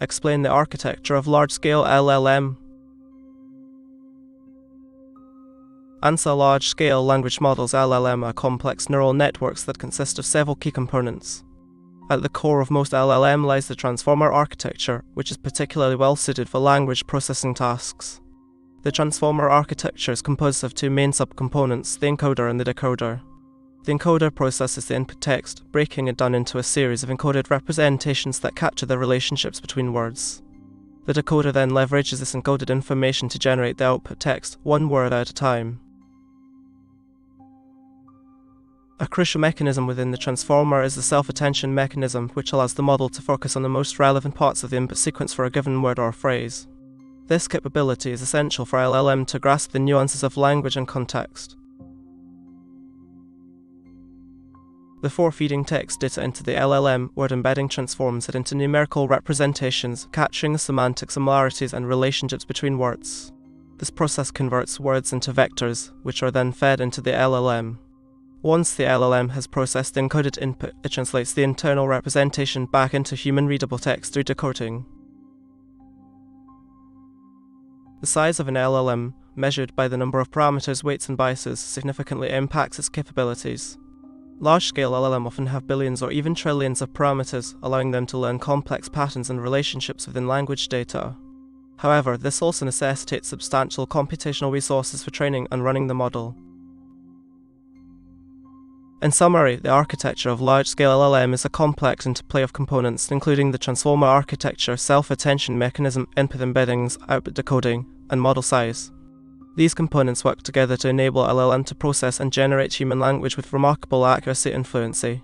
Explain the architecture of large-scale LLM. Answer. Large-scale language models (LLM) are complex neural networks that consist of several key components. At the core of most LLM lies the transformer architecture, which is particularly well suited for language processing tasks. The transformer architecture is composed of two main subcomponents, the encoder and the decoder. The encoder processes the input text, breaking it down into a series of encoded representations that capture the relationships between words. The decoder then leverages this encoded information to generate the output text, one word at a time. A crucial mechanism within the transformer is the self-attention mechanism, which allows the model to focus on the most relevant parts of the input sequence for a given word or phrase. This capability is essential for LLM to grasp the nuances of language and context. Before feeding text data into the LLM, word embedding transforms it into numerical representations, capturing the semantic similarities and relationships between words. This process converts words into vectors, which are then fed into the LLM. Once the LLM has processed the encoded input, it translates the internal representation back into human-readable text through decoding. The size of an LLM, measured by the number of parameters, weights and biases, significantly impacts its capabilities. Large-scale LLM often have billions or even trillions of parameters, allowing them to learn complex patterns and relationships within language data. However, this also necessitates substantial computational resources for training and running the model. In summary, the architecture of large-scale LLM is a complex interplay of components, including the transformer architecture, self-attention mechanism, input embeddings, output decoding, and model size. These components work together to enable LLM to process and generate human language with remarkable accuracy and fluency.